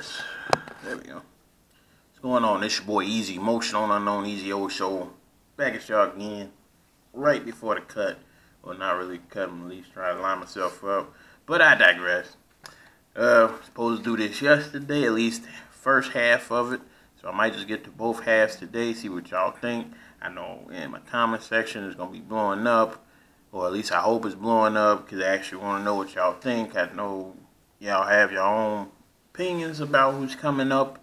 list. There we go. What's going on? It's your boy Easy, Emotional Unknown EZ'er show. Back at y'all again, right before the cut. Well, not really cut, I'm at least trying to line myself up. But I digress. Supposed to do this yesterday, at least first half of it. So I might just get to both halves today, see what y'all think. I know in my comment section it's going to be blowing up. Or at least I hope it's blowing up, because I actually want to know what y'all think. I know y'all have your own opinions about who's coming up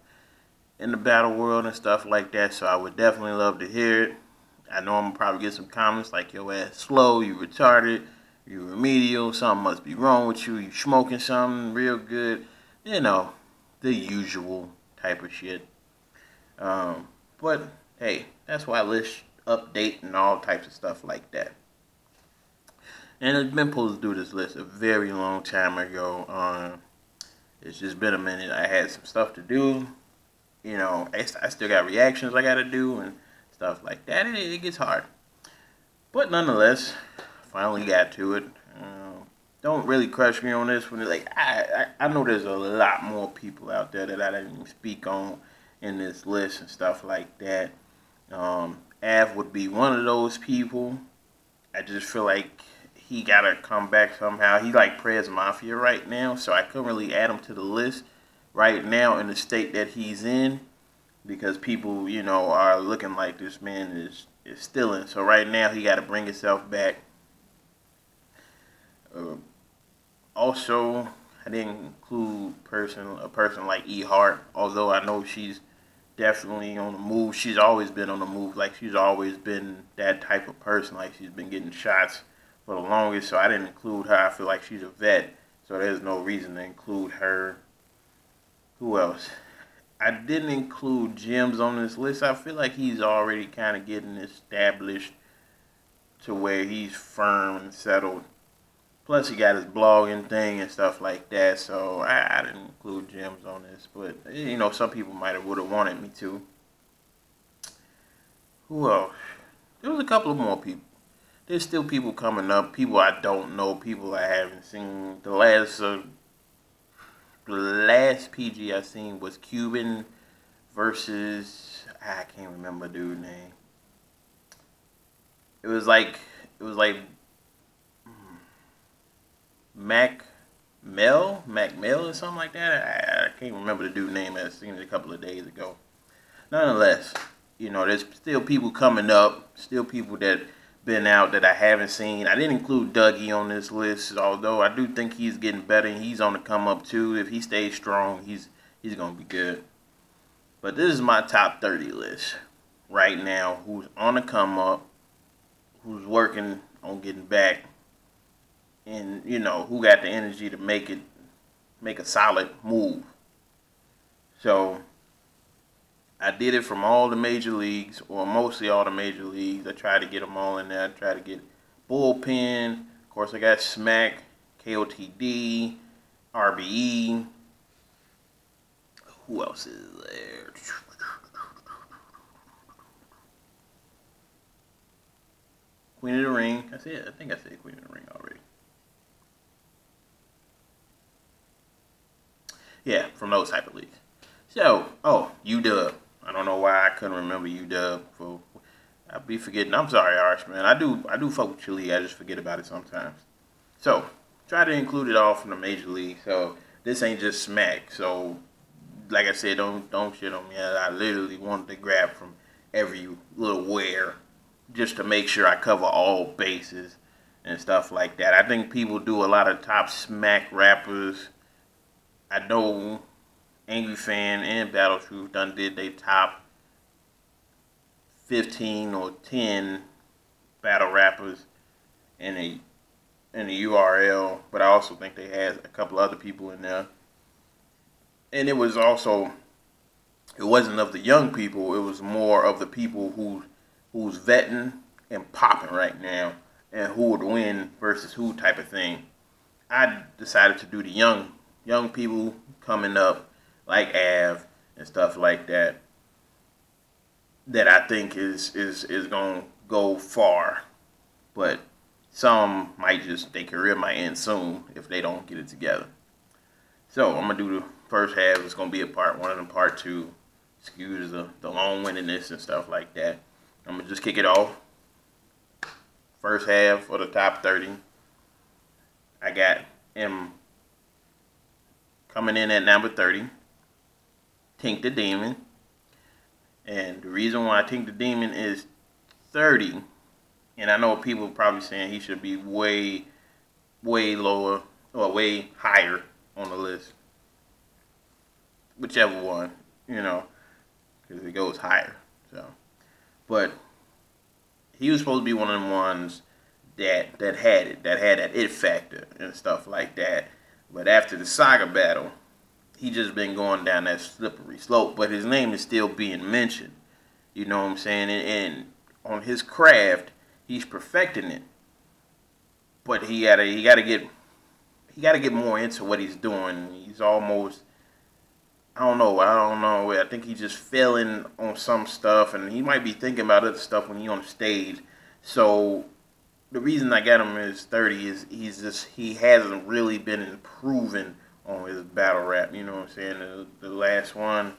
in the battle world and stuff like that, so I would definitely love to hear it. I know I'm going to probably get some comments like, yo ass slow, you retarded, you remedial, something must be wrong with you, you smoking something real good, you know, the usual type of shit. But hey, that's why I list update and all types of stuff like that. And I've been supposed to do this list a very long time ago. It's just been a minute. I had some stuff to do. You know, I still got reactions I got to do and stuff like that. It gets hard. But nonetheless, finally got to it. Don't really crush me on this one. Like, I know there's a lot more people out there that I didn't even speak on in this list and stuff like that. Av would be one of those people. I just feel like he gotta come back somehow. He like Prez Mafia right now, so I couldn't really add him to the list right now in the state that he's in, because people, you know, are looking like this man is stealing. So right now he got to bring himself back. Also, I didn't include a person like EZ'er, although I know she's definitely on the move. She's always been on the move. Like, she's always been that type of person. Like, she's been getting shots for the longest, so I didn't include her. I feel like she's a vet, so there's no reason to include her. Who else? I didn't include Gems on this list. I feel like he's already kind of getting established to where he's firm and settled. Plus, he got his blogging thing and stuff like that, so I didn't include Gems on this. But, you know, some people might have would have wanted me to. Who else? There was a couple of more people. There's still people coming up, people I don't know, people I haven't seen. The last PG I seen was Cuban versus, I can't remember the dude's name. It was like Mac Mel or something like that. I can't remember the dude's name. I seen it a couple of days ago. Nonetheless, you know, there's still people coming up, still people that been out that I haven't seen. I didn't include Dougie on this list, although I do think he's getting better and he's on the come up too. If he stays strong, he's gonna be good. But this is my top 30 list right now. Who's on the come up? Who's working on getting back? And you know, who got the energy to make a solid move? So I did it from all the major leagues, or mostly all the major leagues. I tried to get them all in there. I tried to get Bullpen. Of course, I got Smack, KOTD, RBE. Who else is there? Queen of the Ring. I think I said Queen of the Ring already. Yeah, from those type of leagues. So, UW. I don't know why I couldn't remember UW. I be forgetting. I'm sorry, Arch, man. I do fuck with your league. I just forget about it sometimes. So, try to include it all from the major league. So, this ain't just Smack. So, like I said, don't shit on me. I literally wanted to grab from every little where just to make sure I cover all bases and stuff like that. I think people do a lot of top Smack rappers. I know Angry Fan and Battle Truth done did they top 15 or 10 battle rappers in a URL, but I also think they had a couple other people in there. And it wasn't of the young people, it was more of the people who's vetting and popping right now and who would win versus who type of thing. I decided to do the young people coming up, like Av and stuff like that, that I think is gonna go far. But their career might end soon if they don't get it together. So I'm gonna do first half is going to be a part 1 and part 2. Excuse the long-windedness and stuff like that. I'm going to just kick it off. First half for the top 30. I got him coming in at number 30. Tink the Demon. And the reason why Tink the Demon is 30, and I know people probably saying he should be way lower or way higher on the list. Whichever one, you know, because it goes higher. So, but he was supposed to be one of them ones that had that it factor and stuff like that. But after the Saga battle, he just been going down that slippery slope. But his name is still being mentioned. You know what I'm saying? And on his craft, he's perfecting it. But he gotta get more into what he's doing. He's almost, I don't know. I think he's just failing on some stuff, and he might be thinking about other stuff when he's on the stage. So the reason I got him as 30 is he hasn't really been improving on his battle rap. You know what I'm saying? The last one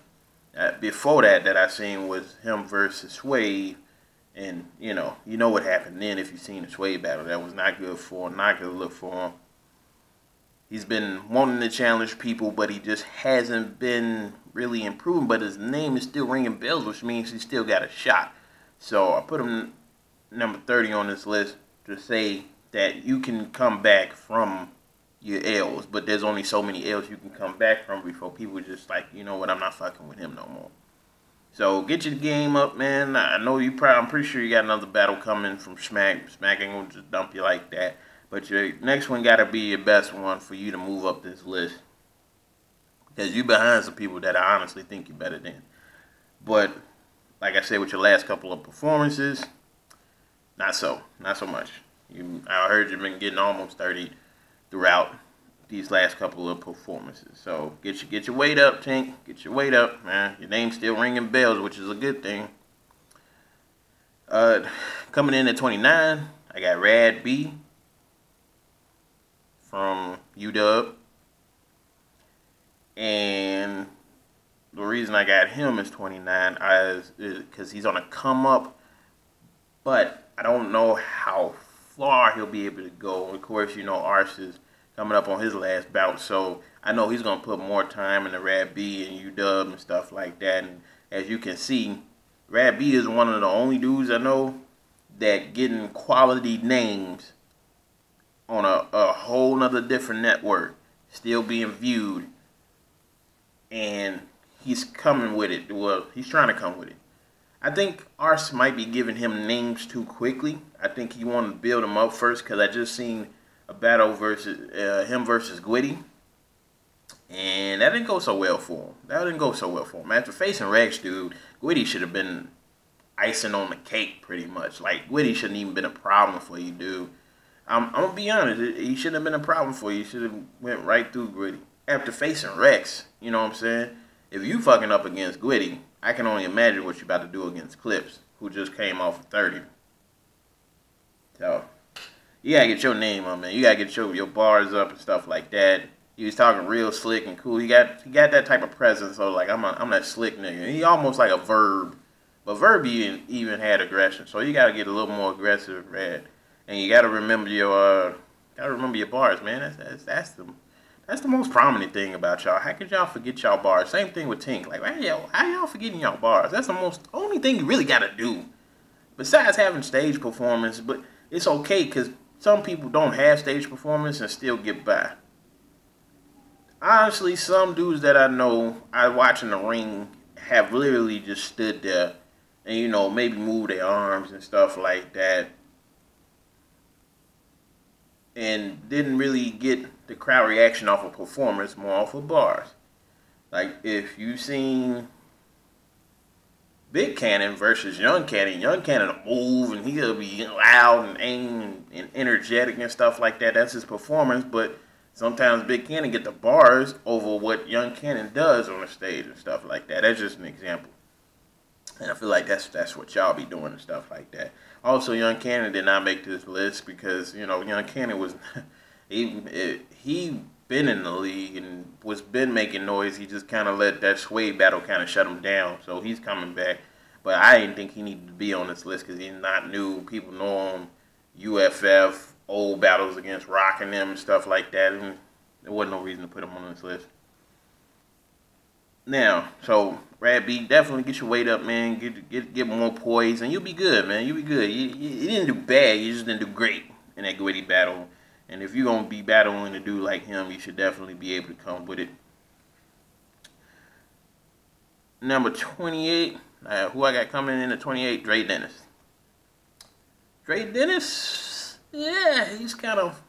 before that I seen was him versus Swave, and you know what happened then if you've seen the Swave battle. That was not good for him, not good look for him. He's been wanting to challenge people, but he just hasn't been really improving. But his name is still ringing bells, which means he still got a shot. So I put him number 30 on this list to say that you can come back from your L's, but there's only so many L's you can come back from before people just like, you know what, I'm not fucking with him no more. So get your game up, man. I know I'm pretty sure you got another battle coming from Smack. Smack ain't gonna just dump you like that. But your next one gotta be your best one for you to move up this list. Because you behind some people that I honestly think you're better than. But like I said, with your last couple of performances, not so much. I heard you've been getting almost 30 throughout these last couple of performances. So get your weight up, Tink. Get your weight up, man. Your name's still ringing bells, which is a good thing. Coming in at 29, I got Rad B from UW. And the reason I got him as 29 is because he's on a come up, but I don't know how far he'll be able to go. Of course, you know, Arce is coming up on his last bout, so I know he's going to put more time into Rad B and UW and stuff like that. And as you can see, Rad B is one of the only dudes I know that getting quality names on a whole nother different network, still being viewed, and he's coming with it. Well, he's trying to come with it. I think Arce might be giving him names too quickly. I think he wanted to build him up first, because I just seen a battle versus him versus Gwitty, and that didn't go so well for him. After facing Rex, dude, Gwitty should have been icing on the cake pretty much. Like, Gwitty shouldn't even been a problem for you, dude. I'm gonna be honest, he shouldn't have been a problem for you. You should have went right through Gwitty. After facing Rex, you know what I'm saying? If you fucking up against Gwitty, I can only imagine what you're about to do against Clips, who just came off of 30. So you gotta get your name on, man. You gotta get your bars up and stuff like that. He was talking real slick and cool. He got that type of presence. So like, I'm that slick nigga. He almost like a Verb, but Verb even had aggression. So you gotta get a little more aggressive, Rad. And you gotta remember your bars, man. That's the most prominent thing about y'all. How could y'all forget y'all bars? Same thing with Tink. Like, how y'all forgetting y'all bars? That's the only thing you really gotta do. Besides having stage performance, but it's okay because some people don't have stage performance and still get by. Honestly, some dudes that I know, I watch in the ring, have literally just stood there and, you know, maybe move their arms and stuff like that, and didn't really get the crowd reaction off of performance, more off of bars. Like, if you seen Big Cannon versus Young Cannon will move and he'll be loud and angry and energetic and stuff like that. That's his performance, but sometimes Big Cannon get the bars over what Young Cannon does on the stage and stuff like that. That's just an example. And I feel like that's what y'all be doing and stuff like that. Also, Young Cannon did not make this list because, you know, Young Cannon was he been in the league and was been making noise. He just kind of let that Sway battle kind of shut him down. So he's coming back. But I didn't think he needed to be on this list because he's not new. People know him. UFF, old battles against Rock and them and stuff like that. And there wasn't no reason to put him on this list. Now, so Rad B, definitely get your weight up, man. Get more poise, and you'll be good, man. You'll be good. You didn't do bad. You just didn't do great in that gritty battle. And if you're gonna be battling a dude like him, you should definitely be able to come with it. Number 28, who I got coming in at 28? Dre Dennis. Dre Dennis, yeah, he's kind of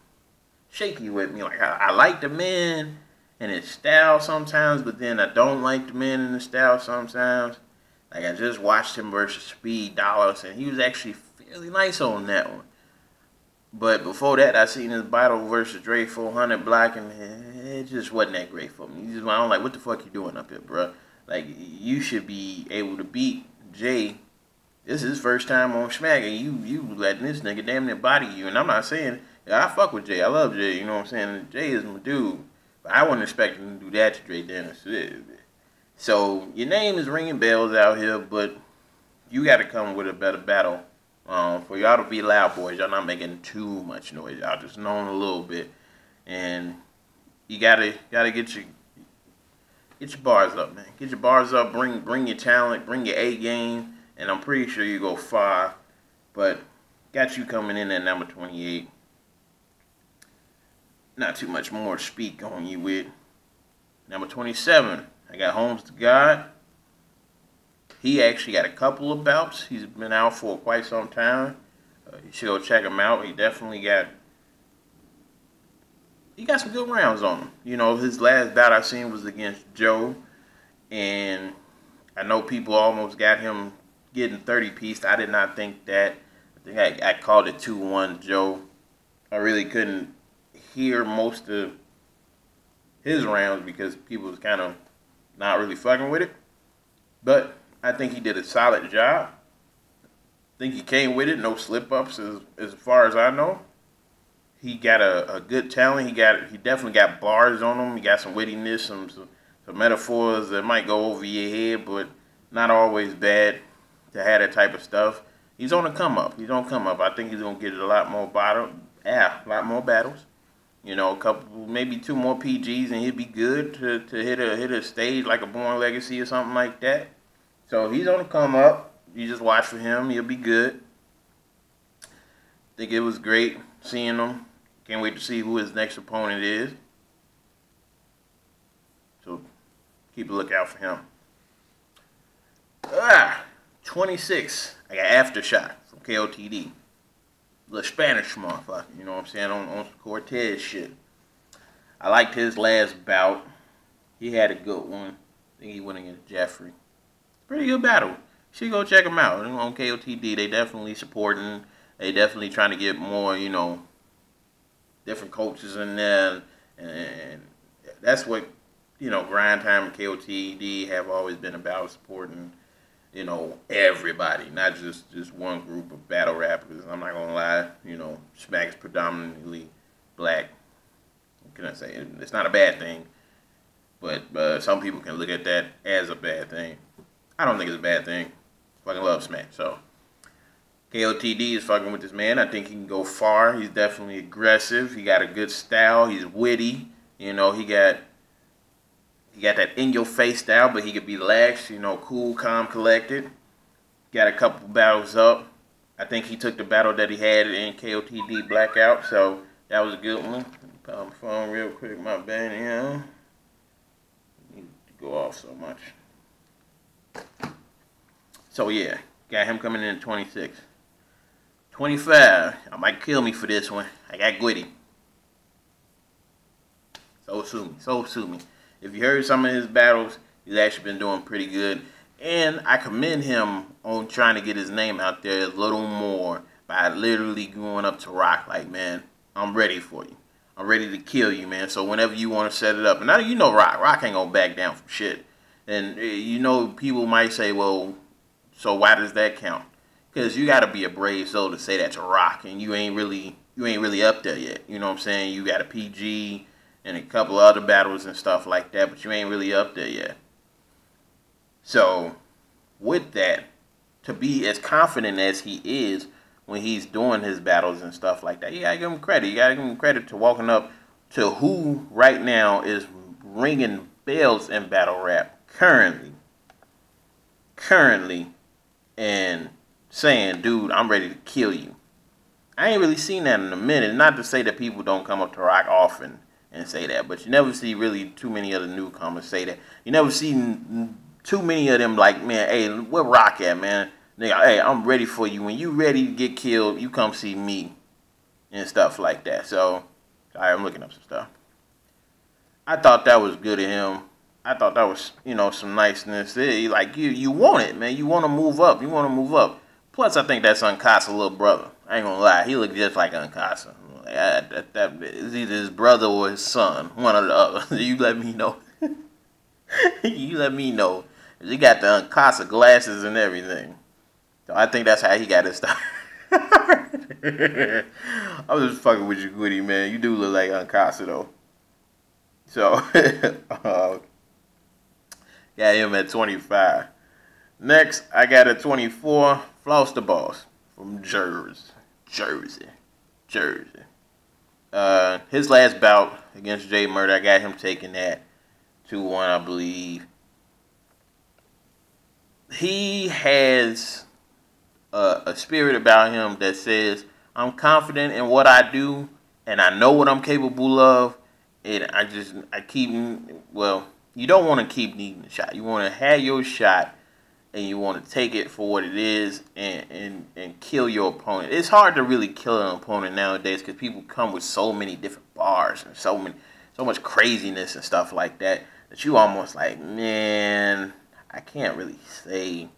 shaky with me. Like I like the man and his style sometimes, but then I don't like the man and his style sometimes. Like I just watched him versus Speed Dollars, and he was actually fairly nice on that one. But before that, I seen his battle versus Dre 400 Black, and it just wasn't that great for me. I'm like, what the fuck you doing up here, bro? Like, you should be able to beat Jay. This is his first time on Smack, and you letting this nigga damn near body you. And I'm not saying, yeah, I fuck with Jay. I love Jay, you know what I'm saying? Jay is my dude. But I wasn't expecting him to do that to Dre Dennis. So, your name is ringing bells out here, but you got to come with a better battle. For y'all to be loud boys, y'all not making too much noise. Y'all just knowing a little bit, and you gotta get your bars up, man. Get your bars up. Bring your talent. Bring your A game, and I'm pretty sure you go far. But got you coming in at number 28. Not too much more to speak on you with. Number 27, I got Holmes to God. He actually got a couple of bouts. He's been out for quite some time. You should go check him out. He definitely got some good rounds on him. You know, his last bout I seen was against Joe, and I know people almost got him getting 30-pieced. I did not think that. I think I called it 2-1 Joe. I really couldn't hear most of his rounds because people was kind of not really fucking with it. But I think he did a solid job. I think he came with it, no slip-ups as far as I know. He got a good talent. He definitely got bars on him. He got some wittiness, some metaphors that might go over your head, but not always bad to have that type of stuff. He's on the come up. He's on the come up. I think he's gonna get a lot more battles. You know, a couple, maybe 2 more PGs, and he'd be good to hit a stage like a Born Legacy or something like that. So he's on the come up. You just watch for him. He'll be good. Think it was great seeing him. Can't wait to see who his next opponent is. So keep a lookout for him. 26. I got Aftershock from KOTD. The Spanish motherfucker. You know what I'm saying? On some Cortez shit. I liked his last bout. He had a good one. I think he went against Jeffrey. Pretty good battle. You should go check them out. On KOTD, they definitely supporting. They definitely trying to get more, you know, different coaches in there. And that's what, you know, Grind Time and KOTD have always been about, supporting, you know, everybody. Not just one group of battle rappers. I'm not going to lie. You know, Smack is predominantly black. What can I say? It's not a bad thing. But some people can look at that as a bad thing. I don't think it's a bad thing. Fucking love Smack. So KOTD is fucking with this man. I think he can go far. He's definitely aggressive. He got a good style. He's witty. You know, he got that in-your-face style, but he could be lax. You know, cool, calm, collected. Got a couple battles up. I think he took the battle that he had in KOTD Blackout, so that was a good one. Put on my phone real quick. My bad, you know. Need to go off so much. So yeah, got him coming in at 26. 25, I might kill me for this one. I got Gwitty. So sue me. If you heard some of his battles, he's actually been doing pretty good. And I commend him on trying to get his name out there a little more by literally going up to Rock like, man, I'm ready for you. I'm ready to kill you, man. So whenever you want to set it up. And now you know Rock ain't going to back down from shit. And you know people might say, well, so why does that count? Because you got to be a brave soul to say that to Rock, and you ain't really up there yet. You know what I'm saying? You got a PG, and a couple of other battles and stuff like that, but you ain't really up there yet. So, with that, to be as confident as he is when he's doing his battles and stuff like that, you gotta give him credit. You gotta give him credit to walking up to who right now is ringing bells in battle rap currently, and saying, dude, I'm ready to kill you. I ain't really seen that in a minute. Not to say that people don't come up to Rock often and say that, but you never see really too many other newcomers say that. You never see too many of them like, man, hey, where Rock at, man? Nigga, hey, I'm ready for you. When you ready to get killed, you come see me and stuff like that. So, sorry, I'm looking up some stuff. I thought that was good of him. I thought that was, some niceness. Like, you want it, man. You want to move up. You want to move up. Plus, I think that's Uncasa's little brother. I ain't gonna lie. He looked just like Uncasa. That is either his brother or his son. One or the other. You let me know. You let me know. He got the Uncasa glasses and everything. So I think that's how he got his stuff. I was just fucking with you, Goody, man. You do look like Uncasa, though. So, got him at 25. Next, I got at 24, Floss the Boss from Jersey. His last bout against Jay Murder, I got him taking that 2-1, I believe. He has a spirit about him that says, I'm confident in what I do, and I know what I'm capable of, and you don't want to keep needing the shot. You want to have your shot, and you want to take it for what it is and kill your opponent. It's hard to really kill an opponent nowadays because people come with so many different bars and so much craziness and stuff like that you almost like, man, I can't really say,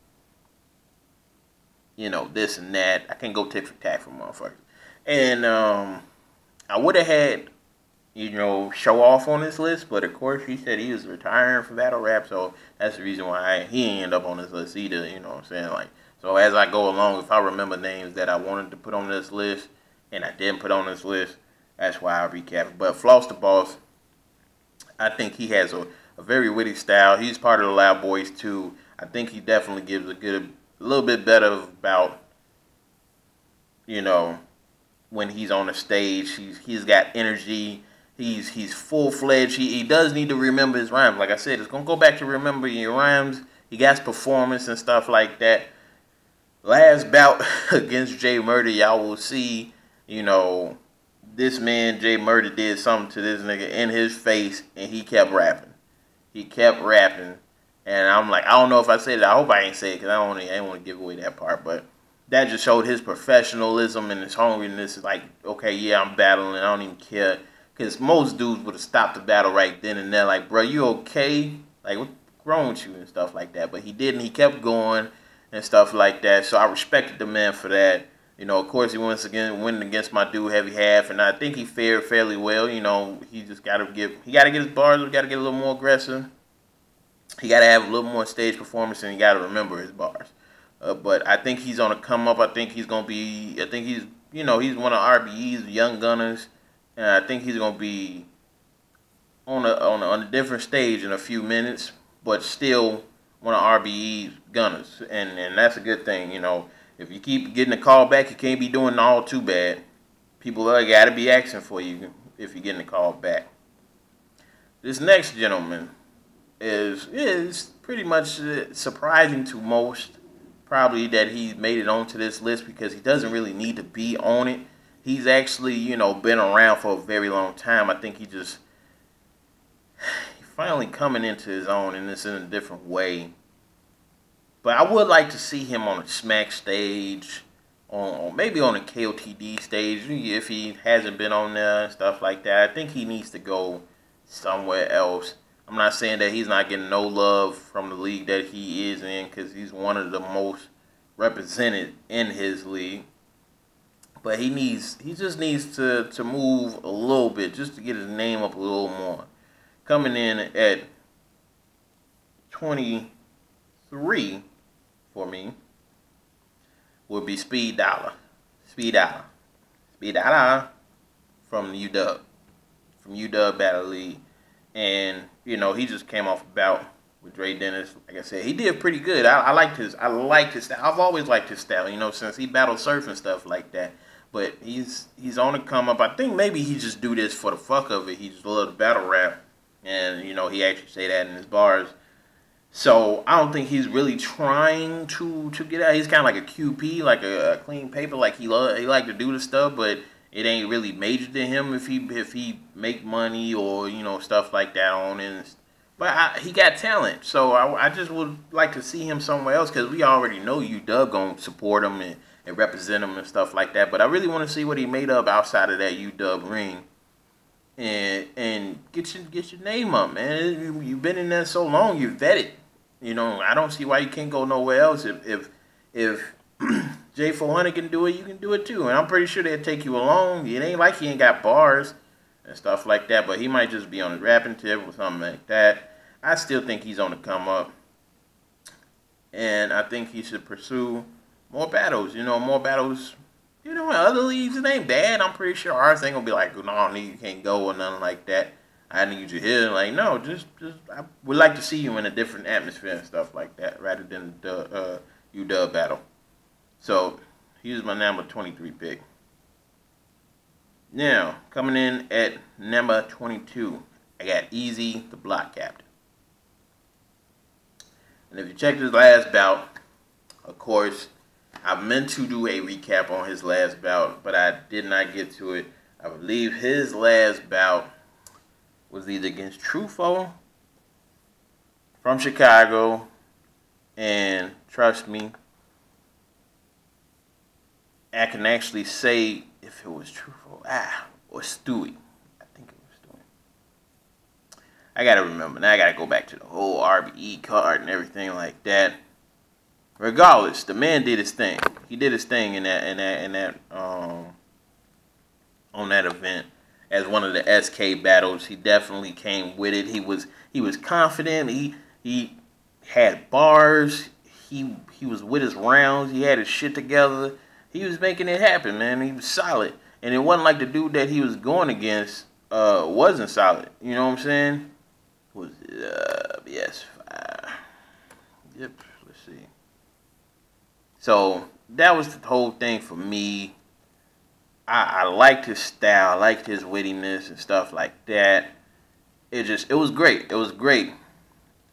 this and that. I can't go tit for tat for motherfuckers. And I would have had, show off on this list, but of course he said he was retiring from battle rap, so that's the reason why he ain't end up on this list either, you know what I'm saying? Like, so as I go along, if I remember names that I wanted to put on this list and I didn't put on this list, that's why I recap it. But Floss the Boss, I think he has a very witty style. He's part of the Loud Boys too. I think he definitely gives a little bit better about, when he's on the stage. He's got energy. He's full-fledged. He does need to remember his rhymes. Like I said, it's going to go back to remembering your rhymes. He got performance and stuff like that. Last bout against Jay Murder, y'all will see, this man, Jay Murder, did something to this nigga in his face, and he kept rapping. He kept rapping. And I'm like, I don't know if I said it. I hope I ain't say it because I ain't want to give away that part. But that just showed his professionalism and his hungriness. It's like, okay, yeah, I'm battling. I don't even care. Because most dudes would have stopped the battle right then and there. Like, bro, you okay? Like, what's wrong with you and stuff like that? But he didn't. He kept going and stuff like that. So I respected the man for that. Of course, he once again went against my dude Heavy Half, and I think he fared fairly well. He just got to get his bars. He got to get a little more aggressive. He got to have a little more stage performance, and he got to remember his bars. But I think he's on a come up. I think he's gonna be. I think he's he's one of RBE's young gunners, and I think he's gonna be on a different stage in a few minutes, but still one of RBE's gunners, and that's a good thing. If you keep getting a call back, you can't be doing all too bad. People got to be asking for you if you're getting a call back. This next gentleman is pretty much surprising to most, probably, that he made it onto this list because he doesn't really need to be on it. He's actually, been around for a very long time. I think he's finally coming into his own, and it's in a different way. But I would like to see him on a Smack stage, or maybe on a KOTD stage, if he hasn't been on there and stuff like that. I think he needs to go somewhere else. I'm not saying that he's not getting no love from the league that he is in, because he's one of the most represented in his league. But he just needs to move a little bit, just to get his name up a little more. Coming in at 23 for me would be Speed Dollar. Speed Dollar from UW. from UW Battle League. And, you know, he just came off a bout with Dre Dennis. Like I said, he did pretty good. I liked his style. I've always liked his style, you know, since he battled surf and stuff like that. But he's on the come up. I think maybe he just do this for the fuck of it. He just loves battle rap. And, you know, he actually say that in his bars. So I don't think he's really trying to get out. He's kind of like a QP, like a clean paper. Like he like to do the stuff, but it ain't really major to him if he make money or, you know, stuff like that on it. But he got talent, so I just would like to see him somewhere else, because we already know UW gonna support him and represent him and stuff like that. But I really want to see what he made up outside of that UW ring, and get your name up, man. You've been in there so long, you're vetted. You know, I don't see why you can't go nowhere else. If J400 can do it, you can do it too. And I'm pretty sure they'll take you along. It ain't like he ain't got bars and stuff like that, but he might just be on his rapping tip or something like that. I still think he's on the come up. And I think he should pursue more battles. You know, more battles. You know, in other leagues, it ain't bad. I'm pretty sure ours ain't going to be like, no, you can't go or nothing like that. I need you here. Like, no, just I would like to see you in a different atmosphere and stuff like that, rather than the UW battle. So, here's my number 23 pick. Now, coming in at number 22, I got EZ'er, the block captain. And if you check his last bout, of course, I meant to do a recap on his last bout, but I did not get to it. I believe his last bout was either against Truffaut from Chicago, and trust me, I can actually say if it was Truffaut or Stewie. I think it was Stewie. I gotta remember. Now I gotta go back to the whole RBE card and everything like that. Regardless, the man did his thing. He did his thing in that on that event. As one of the SK battles, he definitely came with it. He was confident. He had bars. He was with his rounds. He had his shit together. He was making it happen, man. He was solid, and it wasn't like the dude that he was going against wasn't solid. You know what I'm saying? Was it BS5? Yep. Let's see. So that was the whole thing for me. I liked his style, I liked his wittiness and stuff like that. It was great. It was great.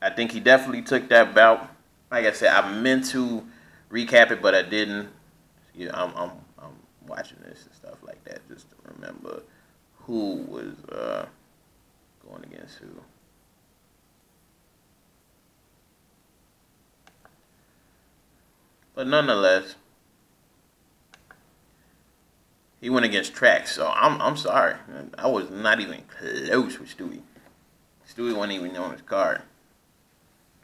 I think he definitely took that bout. Like I said, I meant to recap it, but I didn't. Yeah, I'm watching this and stuff like that just to remember who was going against who. But nonetheless, he went against Trax, so I'm sorry. I was not even close with Stewie. Stewie wasn't even on his card.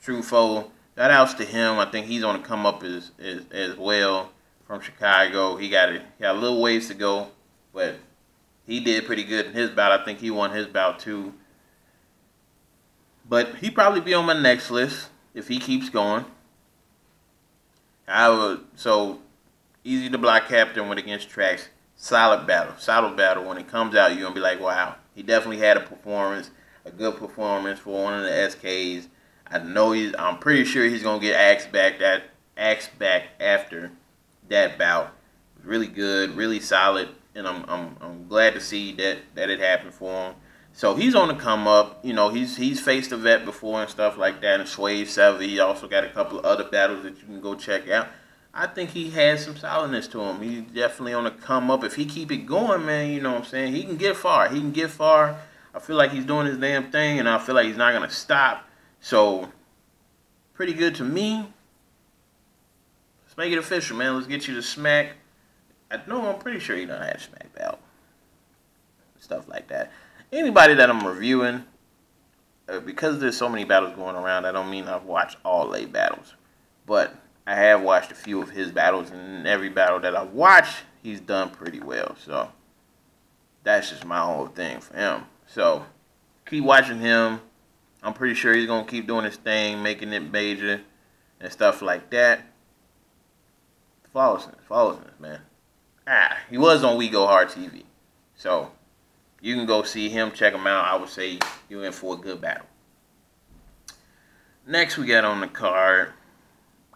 Truffaut, shout outs to him. I think he's on the come up as well from Chicago. He got a little ways to go, but he did pretty good in his bout. I think he won his bout too. But he probably be on my next list if he keeps going. So EZ'er the block captain went against Trax. Solid battle. When it comes out, you're gonna be like, wow, he definitely had a good performance for one of the SKs. I'm pretty sure he's gonna get axed back after that bout. It was really good, really solid, and I'm glad to see that it happened for him. So he's on the come up. You know, he's faced a vet before and stuff like that, and Sway Sevy. He also got a couple of other battles that you can go check out. I think he has some solidness to him. He's definitely on the come up. If he keep it going, man, you know what I'm saying? He can get far. I feel like he's doing his damn thing, and I feel like he's not going to stop. So, pretty good to me. Let's make it official, man. Let's get you to Smack. I'm pretty sure he done had Smack bout. Stuff like that. Anybody that I'm reviewing, because there's so many battles going around, I don't mean I've watched all late battles. But I have watched a few of his battles, and in every battle that I've watched, he's done pretty well. So, that's just my whole thing for him. So, keep watching him. I'm pretty sure he's going to keep doing his thing, making it major and stuff like that. Flawlessness, man. He was on We Go Hard TV. So, you can go see him, check him out. I would say you're in for a good battle. Next, we got on the card,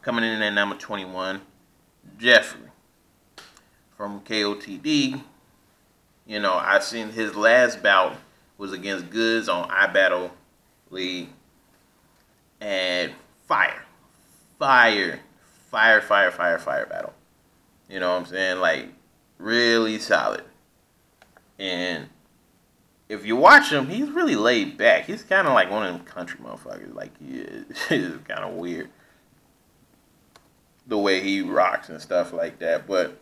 coming in at number 21, Jeffrey from KOTD. You know, I seen his last bout was against Goods on iBattle League, and fire battle. You know what I'm saying? Like, really solid. And if you watch him, he's really laid back. He's kind of like one of them country motherfuckers. Like, it's kind of weird the way he rocks and stuff like that. But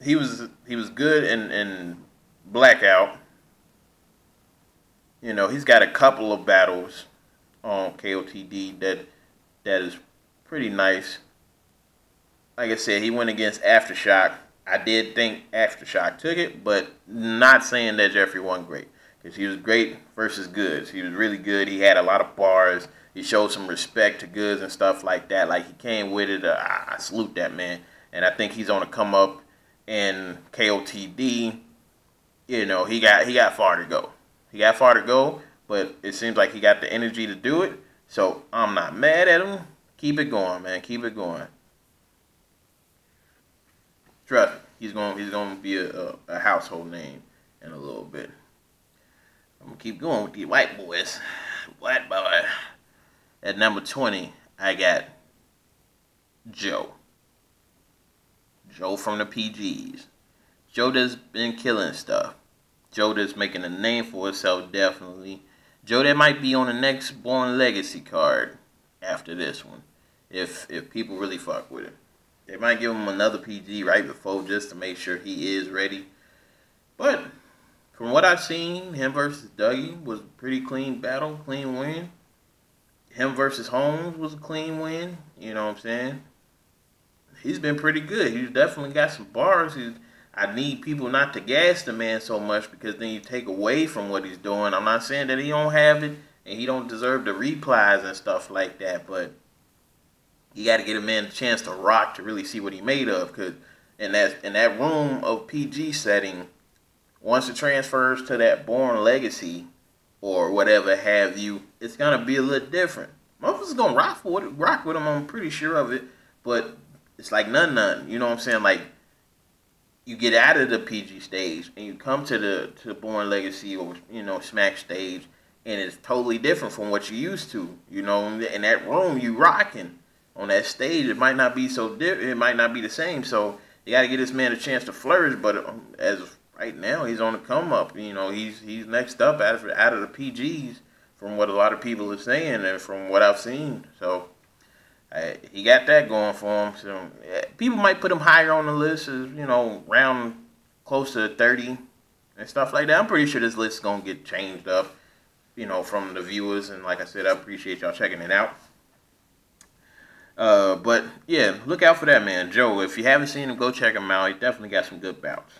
he was good in Blackout. You know, he's got a couple of battles on KOTD that is pretty nice. Like I said, he went against Aftershock. I did think Aftershock took it, but not saying that Jeffrey won great. Because he was great versus Goods. He was really good. He had a lot of bars. He showed some respect to Goods and stuff like that. Like, he came with it. I salute that man. And I think he's on the come up in KOTD. You know, he got far to go. He got far to go, but it seems like he got the energy to do it. So I'm not mad at him. Keep it going, man. Keep it going. Trust me, he's gonna be a household name in a little bit. I'm gonna keep going with these white boys. White boy. At number 20, I got Joe. Joe from the PGs. Joe that's been killing stuff. Joe that's making a name for himself, definitely. Joe that might be on the next Born Legacy card after this one, if people really fuck with it. They might give him another PG right before just to make sure he is ready. But from what I've seen, him versus Dougie was a pretty clean battle, clean win. Him versus Holmes was a clean win. You know what I'm saying? He's been pretty good. He's definitely got some bars. I need people not to gas the man so much, because then you take away from what he's doing. I'm not saying that he don't have it and he don't deserve the replies and stuff like that, but you got to get a man a chance to rock to really see what he made of. Because in that room of PG setting, once it transfers to that Born Legacy or whatever have you, it's gonna be a little different. Motherfuckers gonna rock with him. I'm pretty sure of it. But it's like none. You know what I'm saying? Like, you get out of the PG stage and you come to the Born Legacy or, you know, Smack stage, and it's totally different from what you used to. You know, in that room you rocking. On that stage, it might not be so different. It might not be the same. So you got to give this man a chance to flourish. But as of right now, he's on the come up. You know, he's next up out of the PGs, from what a lot of people are saying and from what I've seen. So he got that going for him. So people might put him higher on the list, as, you know, round close to 30 and stuff like that. I'm pretty sure this list is gonna get changed up, you know, from the viewers. And like I said, I appreciate y'all checking it out. But yeah, look out for that man, Joe. If you haven't seen him, go check him out. He definitely got some good bouts.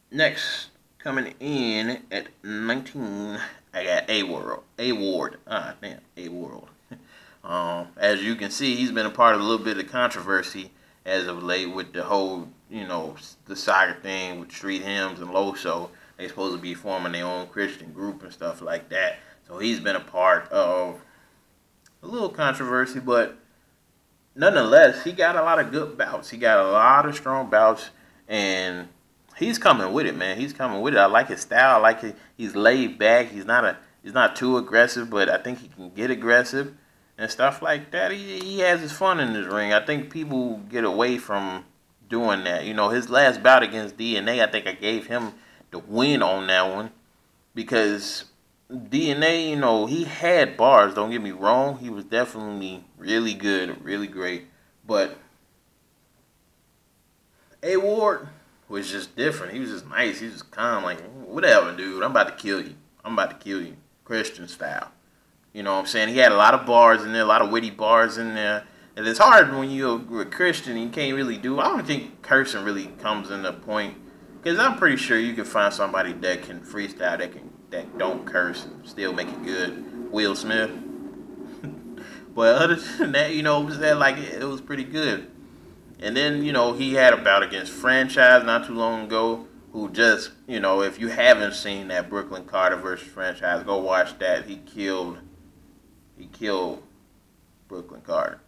Next, coming in at 19, I got A-Ward. A-World. As you can see, he's been a part of a little bit of controversy as of late with the whole, you know, the saga thing with Street Hymns and Loso. They supposed to be forming their own Christian group and stuff like that. So he's been a part of a little controversy, but nonetheless, he got a lot of good bouts. He got a lot of strong bouts, and he's coming with it, man. He's coming with it. I like his style. I like it. He's laid back. He's not too aggressive, but I think he can get aggressive and stuff like that. He has his fun in this ring. I think people get away from doing that. You know, his last bout against DNA, I think I gave him the win on that one, because DNA, you know, he had bars, don't get me wrong. He was definitely really good, really great. But A-Ward was just different. He was just nice. He was just calm, like, whatever, dude. I'm about to kill you. I'm about to kill you. Christian style. You know what I'm saying? He had a lot of bars in there, a lot of witty bars in there. And it's hard when you're a Christian and you can't really do. I don't think cursing really comes into point. Because I'm pretty sure you can find somebody that can freestyle, that don't curse and still make it good. Will Smith. But other than that, you know, it was pretty good. And then, you know, he had a bout against Franchise not too long ago, who just, you know, if you haven't seen that Brooklyn Carter versus franchise, go watch that. He killed Brooklyn Carter.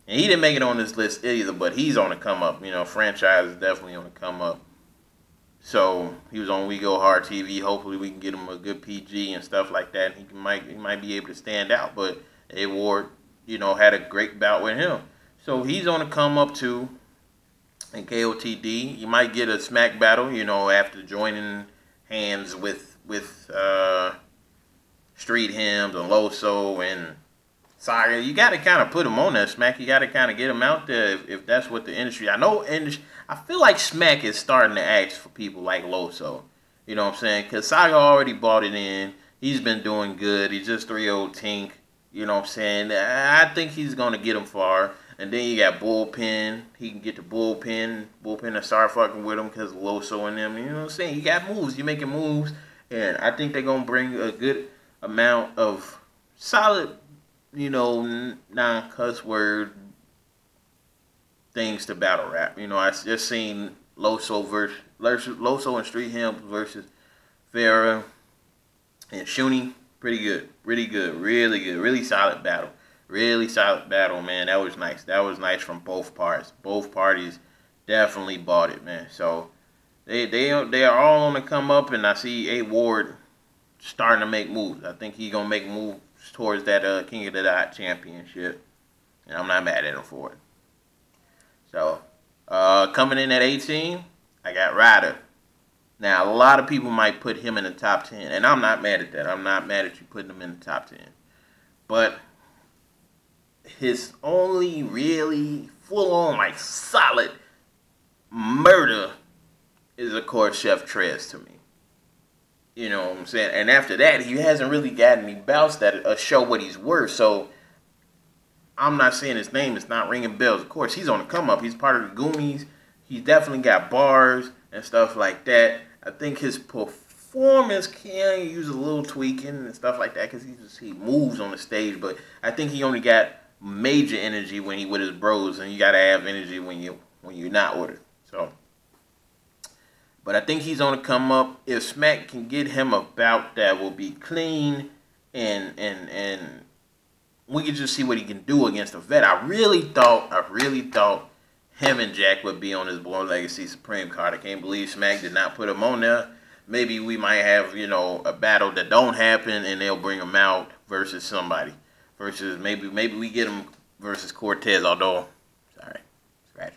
And he didn't make it on this list either, but he's on the come up. You know, franchise is definitely on the come up. So he was on We Go Hard TV. Hopefully we can get him a good PG and stuff like that. He might be able to stand out. But A Ward, you know, had a great bout with him. So he's on the come up too. And KOTD, you might get a smack battle, you know, after joining hands with Street Hymns and Loso and Saga. You got to kind of put him on that smack. You got to kind of get him out there if that's what the industry. I feel like smack is starting to ask for people like Loso. You know what I'm saying? Because Saga already bought it in. He's been doing good. He's just 3-0 Tink. You know what I'm saying? I think he's going to get him far. And then you got Bullpen. He can get the Bullpen to start fucking with him because Loso and them. You know what I'm saying? You got moves. You're making moves. And I think they're going to bring a good amount of solid, you know, non-cuss word things to battle rap. You know, I just seen Loso and Street Hymns versus Farrah and Shuni. Pretty good. Really good. Really good. Really solid battle. Really solid battle, man. That was nice. That was nice from both parts. Both parties definitely bought it, man. So they are all on the come up, and I see A Ward starting to make moves. I think he's gonna make moves towards that King of the Dot championship, and I'm not mad at him for it. So coming in at 18, I got Ryder. Now a lot of people might put him in the top 10, and I'm not mad at that. I'm not mad at you putting him in the top 10, but his only really full-on, like, solid murder is, of course, Chef Trez to me. You know what I'm saying? And after that, he hasn't really got any bouts that show what he's worth. So I'm not saying his name is not ringing bells. Of course, he's on the come up. He's part of the Goonies. He's definitely got bars and stuff like that. I think his performance can use a little tweaking and stuff like that because he moves on the stage. But I think he only got major energy when he with his bros, and you gotta have energy when you're not with it. So, but I think he's on the come up. If Smack can get him a bout that will be clean, and we can just see what he can do against a vet. I really thought him and Jack would be on this Born Legacy Supreme card. I can't believe Smack did not put him on there. Maybe we might have, you know, a battle that don't happen, and they'll bring him out versus somebody. Versus maybe we get him versus Cortez, although, sorry, scratch.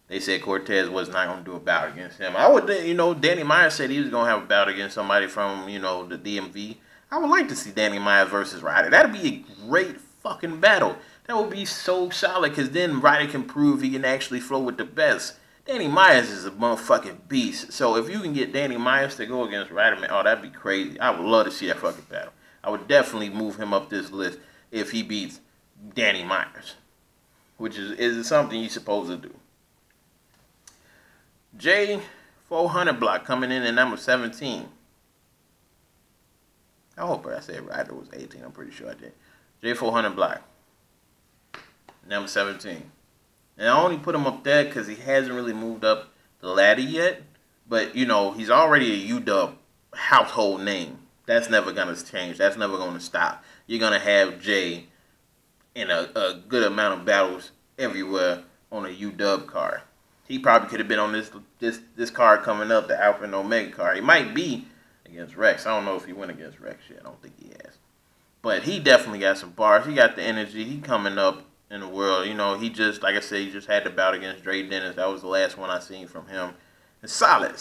They said Cortez was not going to do a bout against him. I would, you know, Danny Myers said he was going to have a bout against somebody from, you know, the DMV. I would like to see Danny Myers versus Ryder. That'd be a great fucking battle. That would be so solid because then Ryder can prove he can actually flow with the best. Danny Myers is a motherfucking beast. So if you can get Danny Myers to go against Ryder, man, oh, that'd be crazy. I would love to see that fucking battle. I would definitely move him up this list if he beats Danny Myers, which is something you're supposed to do. J400 Block coming in at number 17. I hope I said right. It was 18. I'm pretty sure I did. J400 Block, number 17. And I only put him up there because he hasn't really moved up the ladder yet. But, you know, he's already a UW household name. That's never going to change. That's never going to stop. You're going to have Jay in a good amount of battles everywhere on a UW card. He probably could have been on this card coming up, the Alpha and Omega card. He might be against Rex. I don't know if he went against Rex yet. I don't think he has. But he definitely got some bars. He got the energy. He coming up in the world. You know, he just, like I said, he just had the bout against Dre Dennis. That was the last one I seen from him. And solid.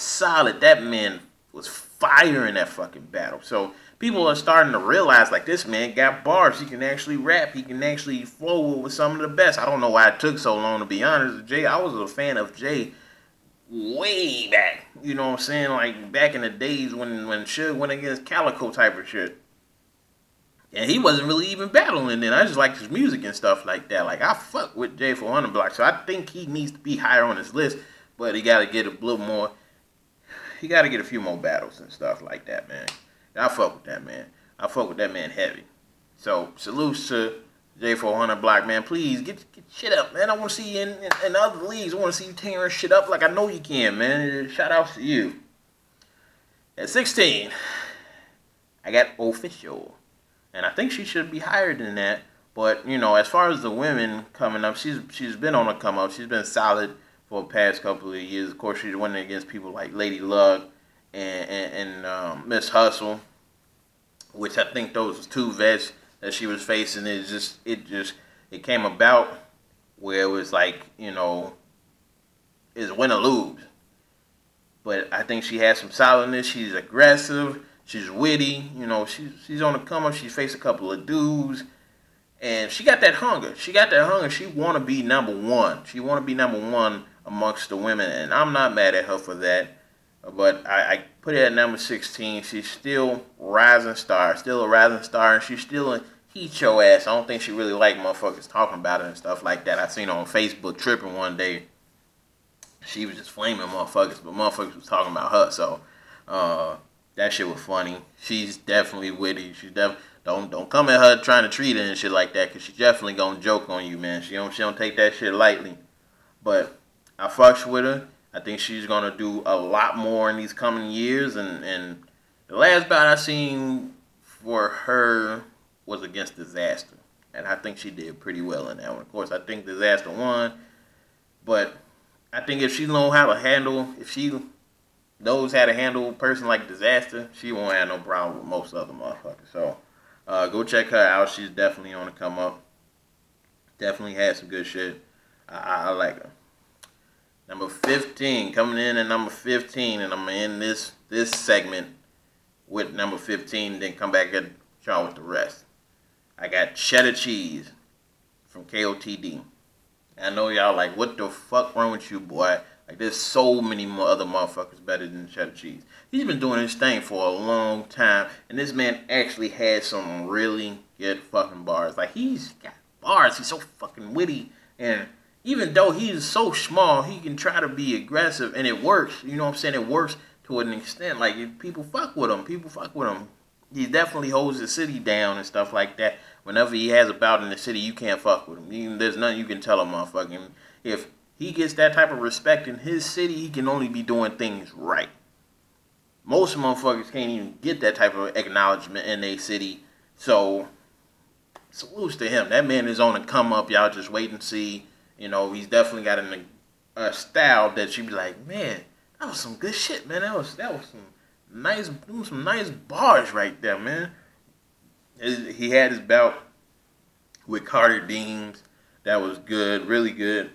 That man was fire in that fucking battle. So people are starting to realize, like, this man got bars. He can actually rap. He can actually flow with some of the best. I don't know why it took so long, to be honest. Jay, I was a fan of Jay way back. You know what I'm saying? Like, back in the days when Suge went against Calico type of shit. And he wasn't really even battling then. I just liked his music and stuff like that. Like, I fuck with J400 Block. So I think he needs to be higher on his list. But he got to get a little more. He got to get a few more battles and stuff like that, man. And I fuck with that, man. I fuck with that man heavy. So, salutes to J400 Block, man. Please, get shit up, man. I want to see you in other leagues. I want to see you tearing shit up like I know you can, man. Shout outs to you. At 16, I got Official. And I think she should be higher than that. But, you know, as far as the women coming up, she's been on a come up. She's been solid for the past couple of years. Of course, she's winning against people like Lady Luck and Miss Hustle, which I think those two vets that she was facing it came about where it was like, you know, it's win or lose. But I think she has some solidness. She's aggressive. She's witty. You know, she's on the come up. She faced a couple of dudes. And she got that hunger. She got that hunger. She want to be number one. She want to be number one amongst the women. And I'm not mad at her for that. But I put it at number 16. She's still rising star. Still a rising star. And she's still a heat your ass. I don't think she really like motherfuckers talking about her and stuff like that. I seen her on Facebook tripping one day. She was just flaming motherfuckers. But motherfuckers was talking about her. So that shit was funny. She's definitely witty. She's definitely... Don't come at her trying to treat her and shit like that, because she definitely gonna joke on you, man. She don't take that shit lightly. But I fucks with her. I think she's gonna do a lot more in these coming years. And the last bout I seen for her was against Disaster, and I think she did pretty well in that one. Of course, I think Disaster won, but I think if she knows how to handle, if she knows how to handle a person like Disaster, she won't have no problem with most other motherfuckers. So. Go check her out. She's definitely on the come up. Definitely had some good shit. I like her. Number 15. Coming in at number 15. And I'm going to end this segment with number 15. Then come back at y'all with the rest. I got Cheddar Cheese from KOTD. I know y'all like, what the fuck wrong with you, boy? Like, there's so many other motherfuckers better than Cheddar Cheese. He's been doing this thing for a long time, and this man actually had some really good fucking bars. Like, he's got bars. He's so fucking witty, and even though he's so small, he can try to be aggressive, and it works. You know what I'm saying? It works to an extent. Like, people fuck with him. People fuck with him. He definitely holds the city down and stuff like that. Whenever he has a bout in the city, you can't fuck with him. There's nothing you can tell him, motherfucking. If he gets that type of respect in his city, he can only be doing things right. Most motherfuckers can't even get that type of acknowledgement in their city. So, salutes to him. That man is on the come up. Y'all just wait and see. You know, he's definitely got a style that you be like, man, that was some good shit, man. That was some nice bars right there, man. He had his bout with Carter Deems. That was good, really good.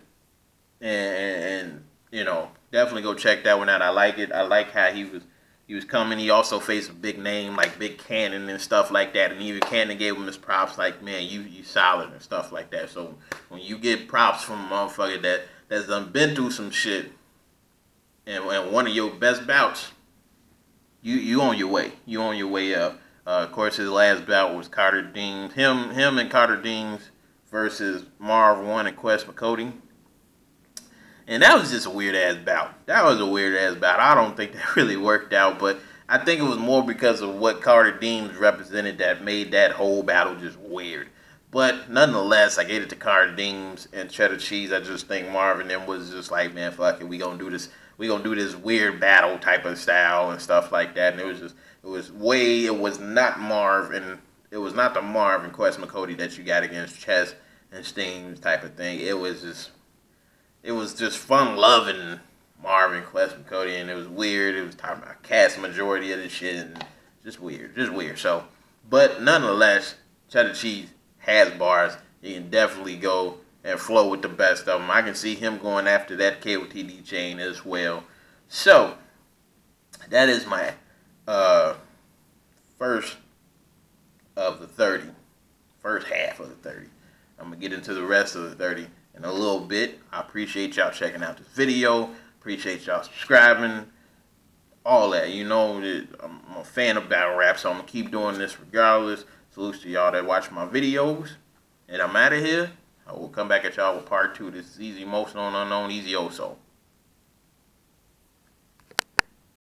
And you know, definitely go check that one out. I like it. I like how he was coming. He also faced a big name like Big Cannon and stuff like that. And even Cannon gave him his props, like, man, you solid and stuff like that. So when you get props from a motherfucker that's done been through some shit, and one of your best bouts, you on your way. You on your way up. Of course, his last bout was Carter Deems. Him and Carter Deems versus Marv 1 and Quest McCody. And that was just a weird-ass bout. That was a weird-ass bout. I don't think that really worked out, but I think it was more because of what Carter Deems represented that made that whole battle just weird. But nonetheless, I gave it to Carter Deems and Cheddar Cheese. I just think Marv and them was just like, man, fuck it, we gonna do this. We gonna do this weird battle type of style and stuff like that. And it was not Marv, and it was not the Marv and Quest McCody that you got against Chess and Steams type of thing. It was just fun-loving Marvin, Quest, and Cody, and it was weird. It was talking about cast majority of the shit, and just weird. So, but nonetheless, Cheddar Cheese has bars. He can definitely go and flow with the best of them. I can see him going after that KOTD chain as well. So, that is my first of the 30. First half of the 30. I'm going to get into the rest of the 30 in a little bit. I appreciate y'all checking out this video. Appreciate y'all subscribing. All that. You know, I'm a fan of battle rap, so I'm going to keep doing this regardless. Salutes to y'all that watch my videos. And I'm out of here. I will come back at y'all with part 2. This is Easy Emotional and Unknown Easy Oso.